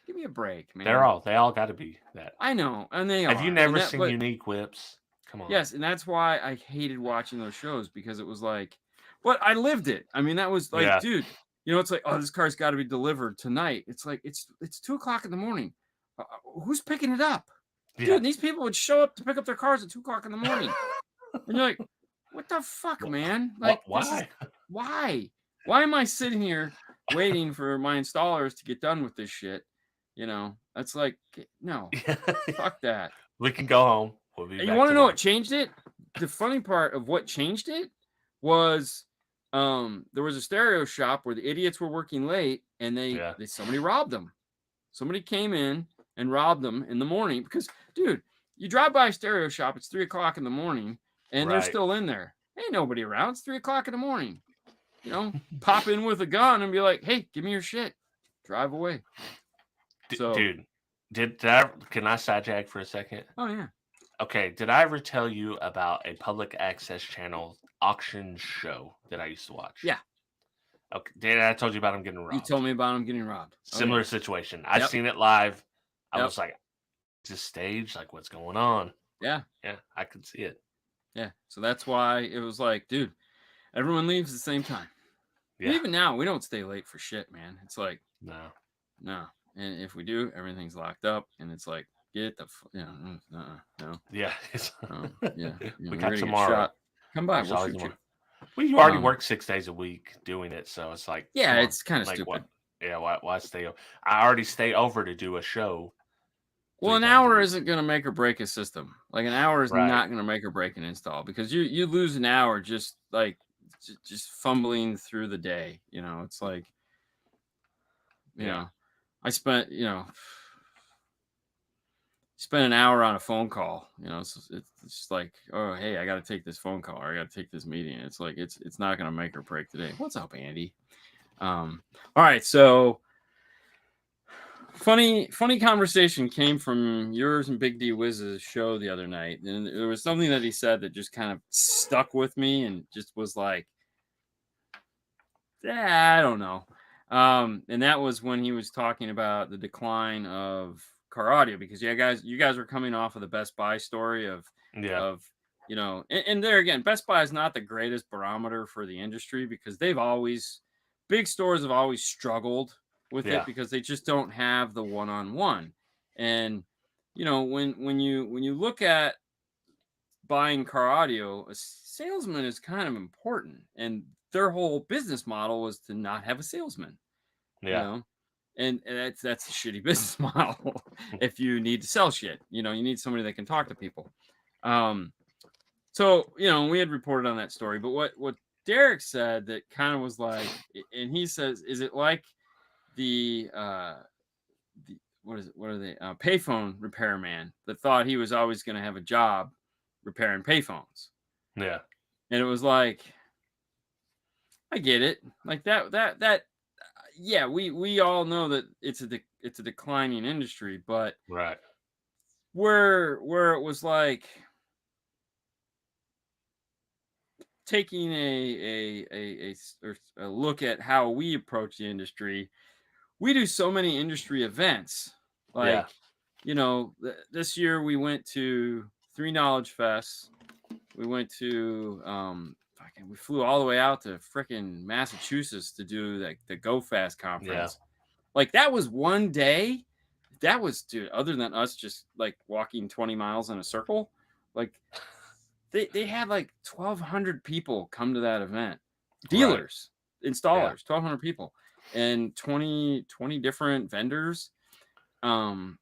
give me a break, man. They all got to be that. I know, and they Have are. you never seen Unique Whips? Come on. Yes, and that's why I hated watching those shows, because it was like, but I lived it. I mean, that was like, dude, it's like, oh, this car's got to be delivered tonight. It's like it's 2:00 in the morning. Who's picking it up? Yeah. Dude, these people would show up to pick up their cars at 2:00 in the morning, and you're like, what the fuck, man? Like, why? Why am I sitting here waiting for my installers to get done with this shit? That's like, no, fuck that. We can go home. We'll be You back want to know tomorrow. what changed it? The funny part of what changed it was, there was a stereo shop where the idiots were working late, and somebody robbed them. Somebody came in and robbed them in the morning, because, dude, you drive by a stereo shop, it's 3:00 in the morning, and they're still in there. Ain't nobody around. It's 3:00 in the morning. Pop in with a gun and be like, hey, give me your shit. Drive away. Dude, can I sidejack for a second? Oh, yeah. Okay, did I ever tell you about a public access channel auction show that I used to watch? Yeah. Okay, did I told you about him getting robbed? You told me about him getting robbed. Similar situation. I've seen it live. I was like, is this stage? Like, what's going on? Yeah. Yeah, I could see it. Yeah. So that's why it was like, dude, everyone leaves at the same time. Yeah. Even now, we don't stay late for shit, man. It's like, No. And if we do, everything's locked up, and it's like, get the, no. Yeah. Yeah. We You're got gonna get tomorrow. shot. Come by, There's we'll always shoot you. tomorrow. Well, you already Um, work 6 days a week doing it, so it's like, Yeah, come on, it's kind of like stupid. what? Yeah, why stay? I already stay over to do a show. Well, 3 an times a hour week. isn't going to make or break a system. Like an hour is Right. not going to make or break an install, because you lose an hour just like just fumbling through the day. It's like, I spent an hour on a phone call. It's just like, oh, hey, I got to take this phone call, or I got to take this meeting. It's like it's not going to make or break the day. What's up, Andy? All right, so funny conversation came from yours and Big D Wiz's show the other night, and there was something that he said that just kind of stuck with me and just was like, I don't know. And that was when he was talking about the decline of car audio, because you guys were coming off of the Best Buy story of and there again, Best Buy is not the greatest barometer for the industry, because big stores have always struggled with it, because they just don't have the one-on-one. And when you look at buying car audio, a salesman is kind of important, and their whole business model was to not have a salesman. And that's a shitty business model. If you need to sell shit, you need somebody that can talk to people. So we had reported on that story, but what Derek said that kind of was like, and he says, is it like the what is it? What are they? Payphone repairman that thought he was always going to have a job repairing payphones. Yeah. And it was like, I get it. Like that. Yeah, we all know that it's a declining industry, but right. Where it was like taking a look at how we approach the industry. We do so many industry events. Like, this year we went to 3 Knowledge Fests. We went to we flew all the way out to frickin' Massachusetts to do the Go Fast conference. Like, that was one day. That was, dude, other than us just like walking 20 miles in a circle, like they had like 1,200 people come to that event. Dealers, installers, 1,200 people, and 20 different vendors. So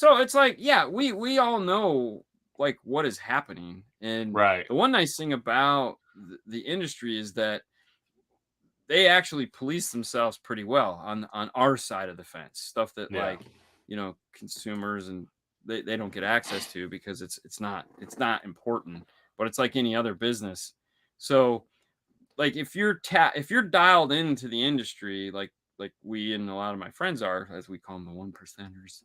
it's like, yeah, we all know like what is happening. And the one nice thing about the industry is that they actually police themselves pretty well on our side of the fence. Stuff that like, consumers and they don't get access to, because it's not important, but it's like any other business. So like if you're dialed into the industry, like we and a lot of my friends are, as we call them, the 1%ers,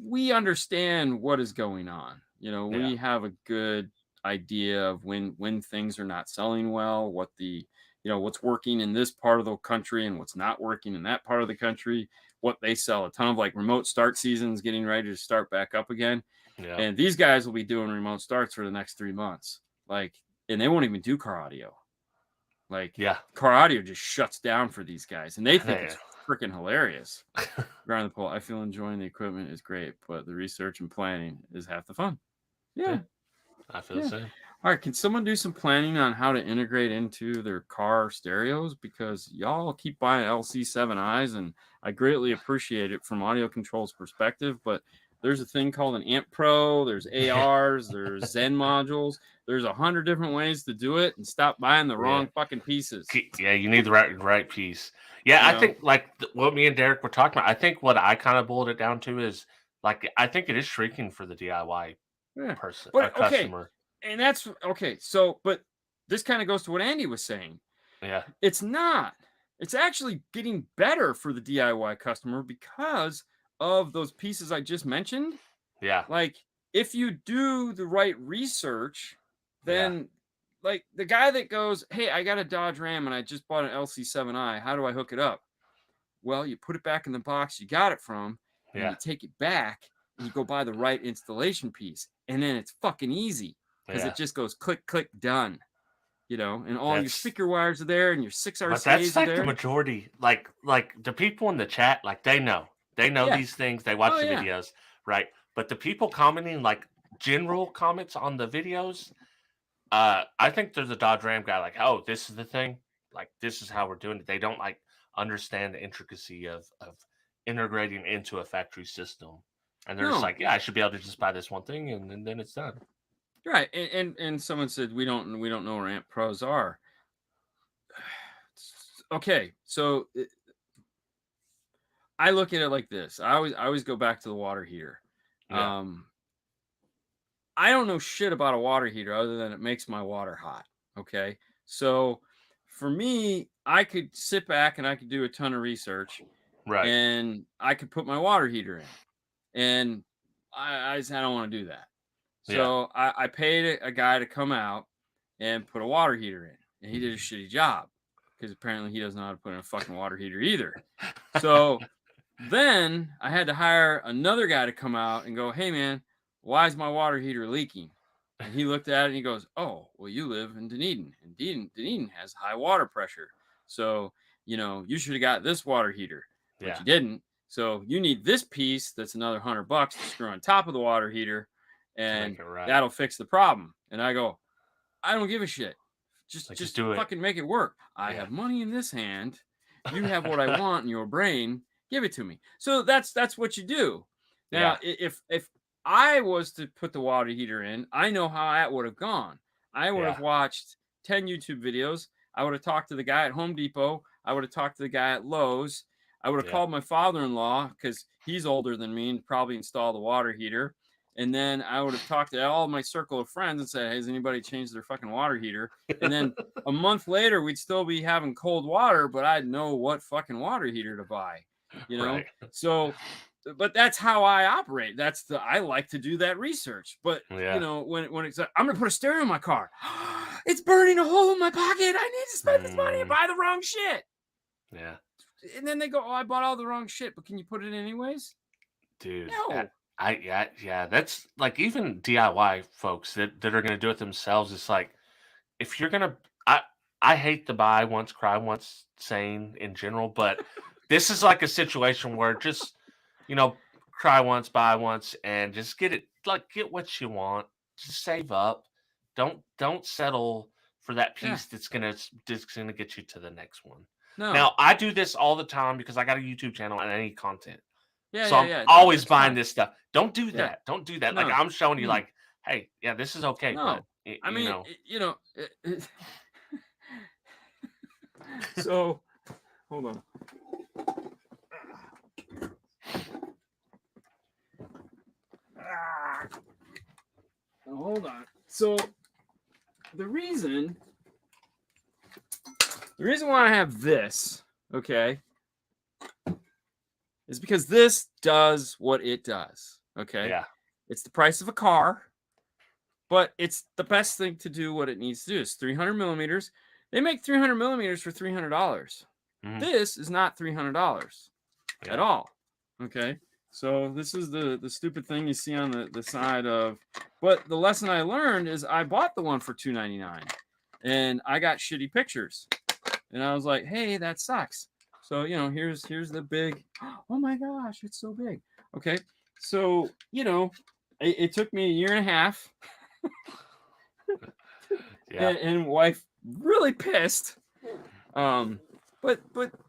we understand what is going on. We have a good idea of when things are not selling well, what what's working in this part of the country and what's not working in that part of the country, what they sell. A ton of like remote start seasons getting ready to start back up again. And these guys will be doing remote starts for the next 3 months. Like, and they won't even do car audio. Like, car audio just shuts down for these guys, and they think it's freaking hilarious. Around the pole, I feel enjoying the equipment is great, but the research and planning is half the fun. Yeah. I feel the same. All right, can someone do some planning on how to integrate into their car stereos? Because y'all keep buying LC7Is, and I greatly appreciate it from audio control's perspective, but there's a thing called an Amp Pro, there's ARs, there's Zen modules, there's 100 different ways to do it, and stop buying the wrong fucking pieces. Yeah, you need the right piece. Yeah, I think like what me and Derek were talking about, I think what I kind of boiled it down to is like, I think it is shrinking for the DIY person, but customer. And that's okay. So, but this kind of goes to what Andy was saying. Yeah. It's not. It's actually getting better for the DIY customer because of those pieces I just mentioned. Yeah. Like, if you do the right research, then like the guy that goes, hey, I got a Dodge Ram and I just bought an LC7I. How do I hook it up? Well, you put it back in the box you got it from, and you take it back, you go buy the right installation piece, and then it's fucking easy because it just goes click, click, done. You know, and all your speaker wires are there, and your 6 RCAs but that's like are there. the majority. Like the people in the chat, like they know these things. They watch the videos, right? But the people commenting, like general comments on the videos, I think there's a Dodge Ram guy like, oh, this is the thing. Like this is how we're doing it. They don't like understand the intricacy of integrating into a factory system, and they're just like, yeah, I should be able to just buy this one thing, and then it's done. Right, and someone said we don't know where Amp Pros are. Okay, so I look at it like this. I always go back to the water heater. Yeah. I don't know shit about a water heater other than it makes my water hot. Okay, so for me, I could sit back and I could do a ton of research, right? And I could put my water heater in, and I don't want to do that. So I paid a guy to come out and put a water heater in, and he did a shitty job because apparently he doesn't know how to put in a fucking water heater either. So then I had to hire another guy to come out and go, hey man, why is my water heater leaking? And he looked at it and he goes, oh, well, you live in Dunedin, and Dunedin has high water pressure. So, you know, you should have got this water heater, but you didn't. So you need this piece that's another $100 to screw on top of the water heater, and that'll fix the problem. And I go, I don't give a shit. Just do it. Fucking make it work. I have money in this hand. You have what I want in your brain. Give it to me. So that's what you do. Now, if I was to put the water heater in, I know how that would have gone. I would have watched 10 YouTube videos. I would have talked to the guy at Home Depot. I would have talked to the guy at Lowe's. I would have called my father-in-law because he's older than me and probably install the water heater. And then I would have talked to all my circle of friends and said, hey, has anybody changed their fucking water heater? And then a month later, we'd still be having cold water, but I'd know what fucking water heater to buy, you know? Right. So, but that's how I operate. I like to do that research. But, you know, when it's, I'm going to put a stereo in my car. It's burning a hole in my pocket. I need to spend this money and buy the wrong shit. Yeah. And then they go, oh, I bought all the wrong shit, but can you put it in anyways? Dude. No. That's like even DIY folks that are going to do it themselves. It's like, if you're going to, I hate the buy once, cry once saying in general, but this is like a situation where just, you know, cry once, buy once, and just get get what you want. Just save up. Don't settle for that piece that's gonna get you to the next one. No. Now I do this all the time because I got a YouTube channel and I need content. So I'm always buying this stuff. Don't do that. Don't do that. No. Like I'm showing you, like, hey, this is okay. No. But I mean, you know. So, hold on. Hold on. So, the reason why I have this, okay, is because this does what it does. Okay. Yeah. It's the price of a car, but it's the best thing to do what it needs to do. It's 300 millimeters. They make 300 millimeters for $300. Mm-hmm. This is not $300 at all. Okay. So this is the stupid thing you see on the side of, but the lesson I learned is I bought the one for $299 and I got shitty pictures and I was like, hey, that sucks. So, you know, here's the big, oh my gosh, it's so big. Okay. So, you know, it took me a year and a half and wife really pissed. But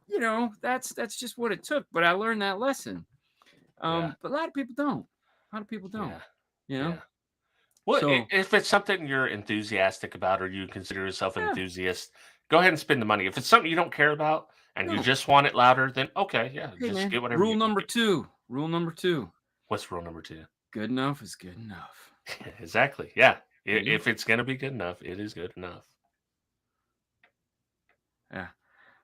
you know, that's just what it took. But I learned that lesson. But a lot of people don't. You know. Well, so, if it's something you're enthusiastic about or you consider yourself an enthusiast, go ahead and spend the money. If it's something you don't care about and you just want it louder, then okay, just get whatever. Rule number two. What's rule number 2? Good enough is good enough. Exactly. Yeah. If it's gonna be good enough, it is good enough. Yeah.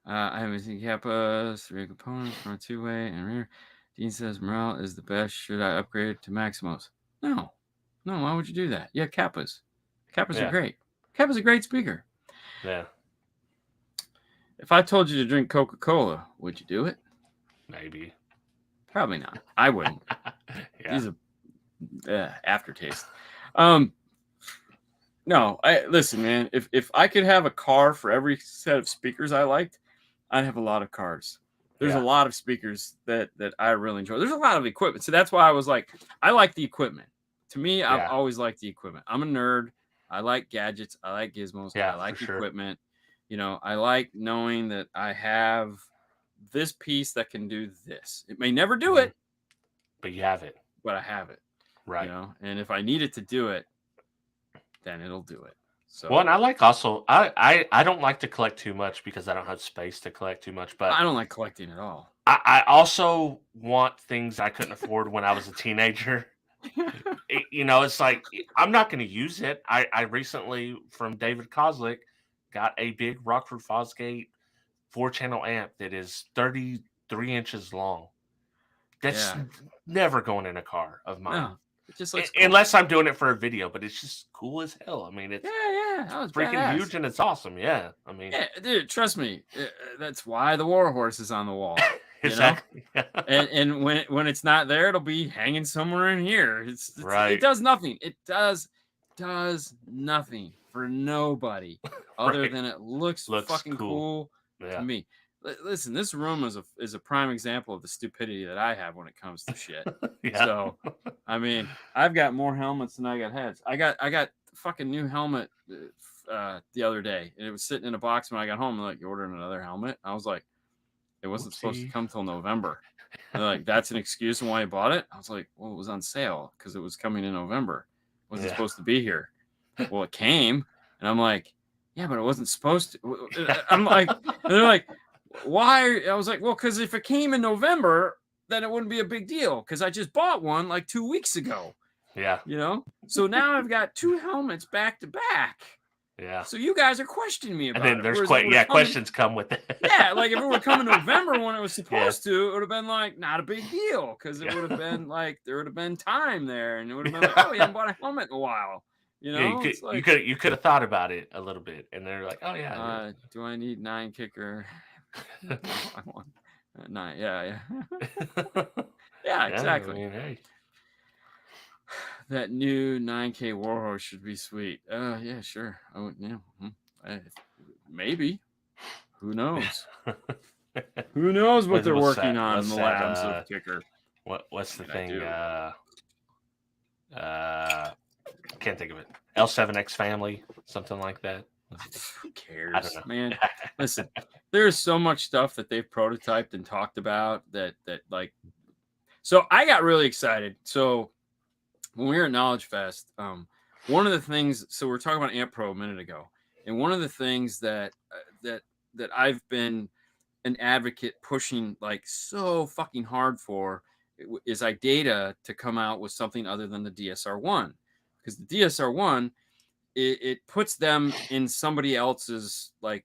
I have a Kappas, 3 components, front 2-way, and rear. Dean says Morel is the best. Should I upgrade to Maximos? No. Why would you do that? Yeah, Kappas. Kappas are great. Kappa's a great speaker. Yeah. If I told you to drink Coca-Cola, would you do it? Maybe. Probably not. I wouldn't. These are aftertaste. No, listen, man. If I could have a car for every set of speakers I liked, I'd have a lot of cars. There's a lot of speakers that I really enjoy. There's a lot of equipment, so that's why I was like, I like the equipment. To me, I've always liked the equipment. I'm a nerd. I like gadgets. I like gizmos. I like equipment. You know, I like knowing that I have this piece that can do this. It may never do it, but you have it. But I have it. Right. You know, and if I need it to do it, then it'll do it. So, well, and I like also, I don't like to collect too much because I don't have space to collect too much, but I don't like collecting at all. I also want things I couldn't afford when I was a teenager. You know, it's like, I'm not going to use it. I recently, from David Kozlik, got a big Rockford Fosgate 4-channel amp that is 33 inches long. That's never going in a car of mine. No. It just looks cool. Unless I'm doing it for a video, but it's just cool as hell. I mean, it's freaking badass. huge and it's awesome. Yeah, I mean, dude, trust me, that's why the Warhorse is on the wall. Exactly. and when it's not there, it'll be hanging somewhere in here. It's right. It does nothing. It does nothing for nobody other than it looks fucking cool to me. Listen, this room is a prime example of the stupidity that I have when it comes to shit. So, I mean, I've got more helmets than I got heads. I got fucking new helmet the other day, and it was sitting in a box when I got home. They're like, you ordering another helmet? I was like, it wasn't supposed to come till November. And they're like, that's an excuse on why you bought it? I was like, well, it was on sale because it was coming in November. It wasn't supposed to be here. Well, it came, and I'm like, yeah, but it wasn't supposed to. I'm like, and they're like, why? I was like, well, because if it came in November, then it wouldn't be a big deal because I just bought one like 2 weeks ago. Yeah. You know? So now I've got 2 helmets back to back. Yeah. So you guys are questioning me about it. And then there's questions come with it. Yeah, like if it would come in November when it was supposed to, it would have been like not a big deal because it would have been like there would have been time there, and it would have been like, oh, you haven't bought a helmet in a while. You know, you could have thought about it a little bit, and they're like, oh yeah. Do I need 9 kicker? I want 9. Yeah. Yeah, exactly. I mean, hey. That new 9K Warhorse should be sweet. Yeah, sure. Oh, yeah. Maybe. Who knows? Who knows what they're working on in the labs of kicker? What's the thing? Can't think of it. L7X family, something like that. Who cares? I don't know. Man, listen, there's so much stuff that they've prototyped and talked about that like. So I got really excited. So when we were at Knowledge Fest, one of the things. So we were talking about Amp Pro a minute ago, and one of the things that I've been an advocate pushing like so fucking hard for is iData to come out with something other than the DSR-1, because the DSR-1 it puts them in somebody else's like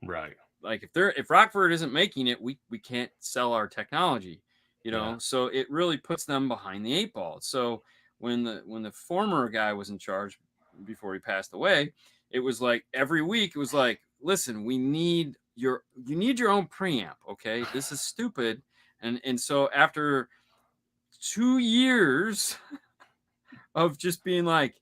if Rockford isn't making it, we can't sell our technology, you know. So it really puts them behind the 8 ball. So when the former guy was in charge before he passed away, it was like every week it was like, listen, you need your own preamp, okay? This is stupid. And so after 2 years of just being like,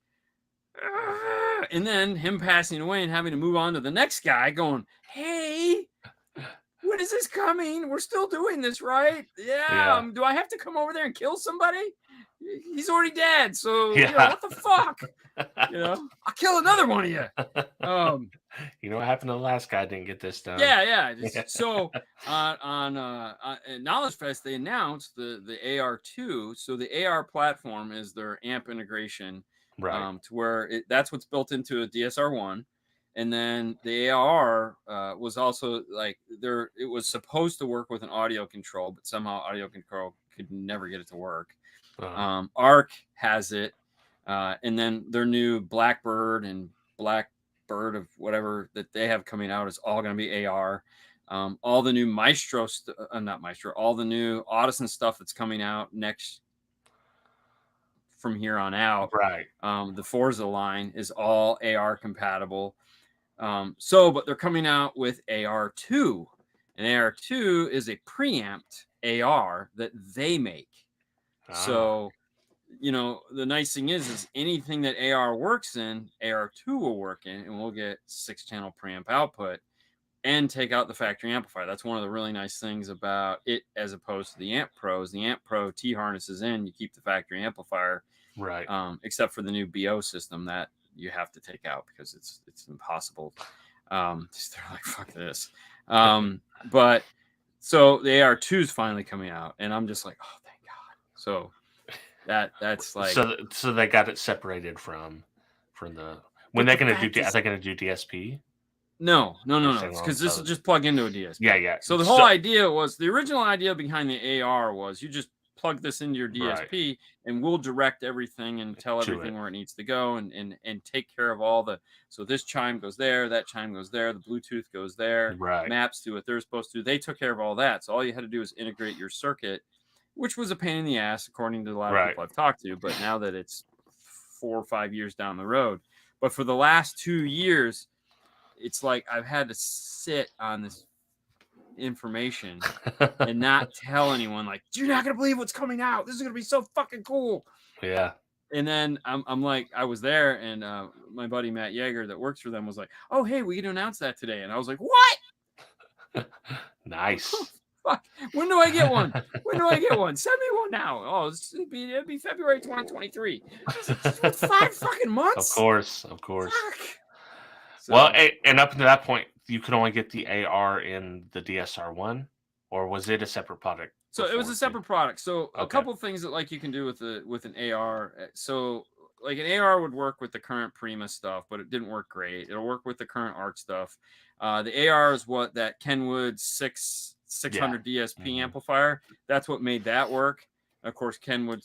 and then him passing away and having to move on to the next guy going, hey, when is this coming? We're still doing this, right? Yeah. Do I have to come over there and kill somebody? He's already dead. So you know, what the fuck? You know, I'll kill another one of you. You know what happened to the last guy? Didn't get this done. Yeah. So on Knowledge Fest, they announced the AR2. So the AR platform is their amp integration, to where that's what's built into a DSR-1. And then the AR was also like it was supposed to work with an audio control, but somehow audio control could never get it to work. ARC has it. And then their new Blackbird and Blackbird of whatever that they have coming out is all going to be AR. All the new Maestro, all the new Audison stuff that's coming out next from here on out. The Forza line is all AR compatible. But they're coming out with AR2, and AR2 is a preamped AR that they make. So you know, the nice thing is anything that AR works in, AR2 will work in, and we'll get 6-channel preamp output and take out the factory amplifier. That's one of the really nice things about it as opposed to the Amp Pros. The Amp Pro T harness is in, you keep the factory amplifier, right? Except for the new BO system that you have to take out because it's impossible. They're like, fuck this. But so the AR2 is finally coming out, and I'm just like, oh, thank God. So that's like, so they got it separated from the when they're gonna do. Are they gonna do DSP? No, because this will just plug into a DSP. Yeah. So the whole idea was, the original idea behind the AR was you just plug this into your DSP, right, and we'll direct everything and tell everything where it needs to go and take care of all the, so this chime goes there, that chime goes there, the Bluetooth goes there, right, maps do what they're supposed to. They took care of all that. So all you had to do is integrate your circuit, which was a pain in the ass, according to a lot of people I've talked to. But now that it's 4 or 5 years down the road, but for the last 2 years, it's like I've had to sit on this information and not tell anyone, like, you're not gonna believe what's coming out. This is gonna be so fucking cool. Yeah. And then I'm like, I was there, and my buddy Matt Yeager that works for them was like, oh, hey, we can announce that today. And I was like, what? Nice. Fuck. When do I get one? When do I get one? Send me one now. Oh, it'd be February 2023. 5 fucking months. Of course. Fuck. So, well, and up to that point, you could only get the AR in the DSR1, or was it a separate product? So it was a separate product. So a couple of things that like you can do with an AR. So like an AR would work with the current Prima stuff, but it didn't work great. It'll work with the current Arc stuff. The AR is what that Kenwood 600 DSP amplifier. That's what made that work. Of course, Kenwood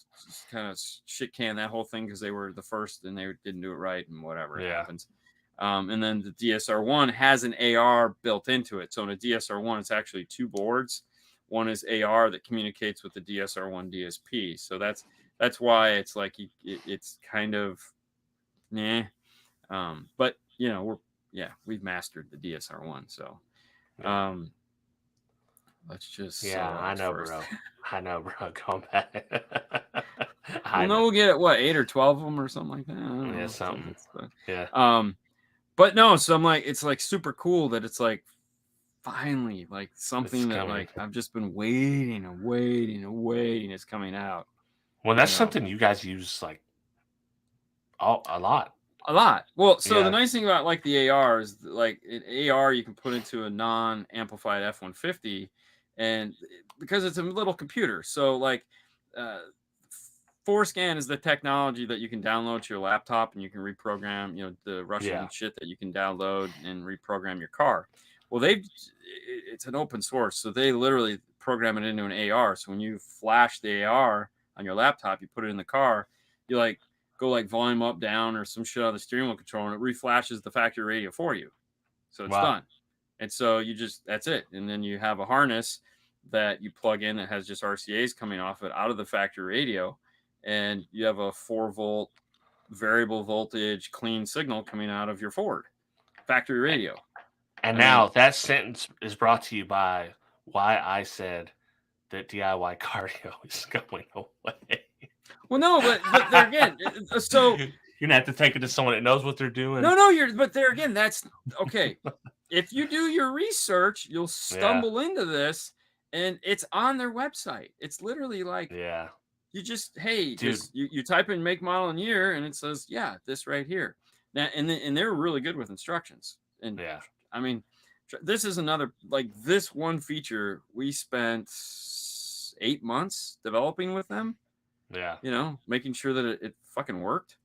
kind of shit canned that whole thing because they were the first and they didn't do it right and whatever happens. And then the DSR1 has an AR built into it. So in a DSR1, it's actually 2 boards. One is AR that communicates with the DSR1 DSP. So that's why it's like it's kind of but you know, we've mastered the DSR1. So let's just I know, first. bro. I know, bro. Come back. We'll get what 8 or 12 of them or something like that. I don't know. Something. Yeah. But no, so I'm like, it's like super cool that it's like finally like something that like I've just been waiting. It's coming out. Well, that's something you guys use like a lot. Well, so the nice thing about like the AR is like an AR you can put into a non-amplified F-150, and because it's a little computer, so like Forescan is the technology that you can download to your laptop and you can reprogram, you know, the Russian shit that you can download and reprogram your car. Well, it's an open source, so they literally program it into an AR. So when you flash the AR on your laptop, you put it in the car, you like go like volume up, down, or some shit on the steering wheel control, and it reflashes the factory radio for you. So it's done. And so that's it. And then you have a harness that you plug in that has just RCAs coming off it out of the factory radio. And you have a 4-volt variable voltage clean signal coming out of your Ford factory radio. And now that sentence is brought to you by why I said that DIY cardio is going away. Well, no, but there again, so you're gonna have to take it to someone that knows what they're doing. But there again, that's okay. If you do your research, you'll stumble into this, and it's on their website. It's literally like, you just, hey, you type in make, model, and year, and it says, this right here. Now, and they're really good with instructions. And I mean, this is another, like this one feature we spent 8 months developing with them. Yeah. You know, making sure that it fucking worked.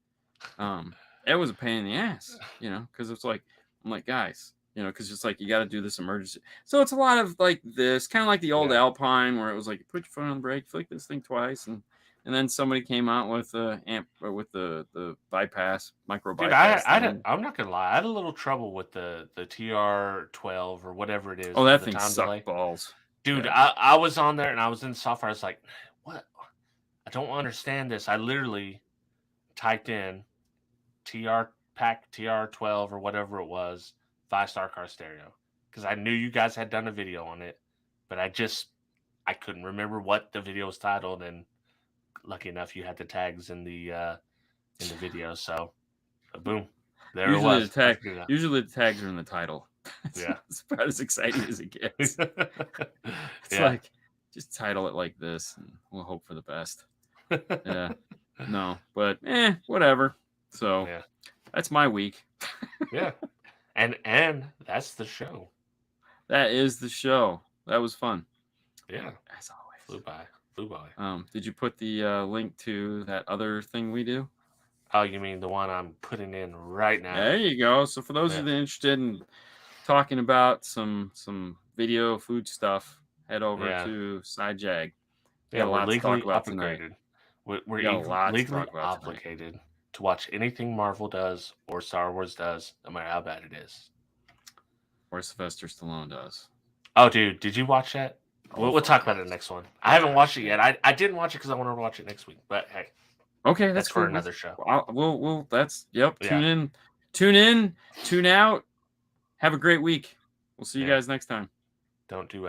It was a pain in the ass, you know, because it's like, I'm like, guys, you know, because it's like you got to do this emergency. So it's a lot of like this, kind of like the old Alpine, where it was like, you put your foot on the brake, flick this thing twice, and then somebody came out with the bypass, micro bypass. I'm not gonna lie, I had a little trouble with the TR12 or whatever it is. Oh, that thing sucked balls, dude. I was on there and I was in the software. I was like, what? I don't understand this. I literally typed in TR12 or whatever it was, 5-star car stereo, because I knew you guys had done a video on it, but I couldn't remember what the video was titled, and lucky enough you had the tags in the video, so boom, there usually it was. Usually the tags are in the title. Yeah, it's about as exciting as it gets. It's yeah. like just title it like this, and we'll hope for the best. Yeah, no, but whatever. So yeah, that's my week. yeah, and that's the show. That is the show. That was fun. Yeah, as always. Flew by. Did you put the link to that other thing we do? Oh, you mean the one I'm putting in right now? There you go. So for those of you that are interested in talking about some video food stuff, head over to SideJag. Yeah, we're legally obligated. We're legally obligated to watch anything Marvel does or Star Wars does, no matter how bad it is. Or Sylvester Stallone does. Oh, dude, did you watch that? We'll talk about it in the next one. I haven't watched it yet. I didn't watch it because I want to watch it next week. But hey, okay, that's for another show. We'll that's yep. Tune in, tune out. Have a great week. We'll see you guys next time. Don't do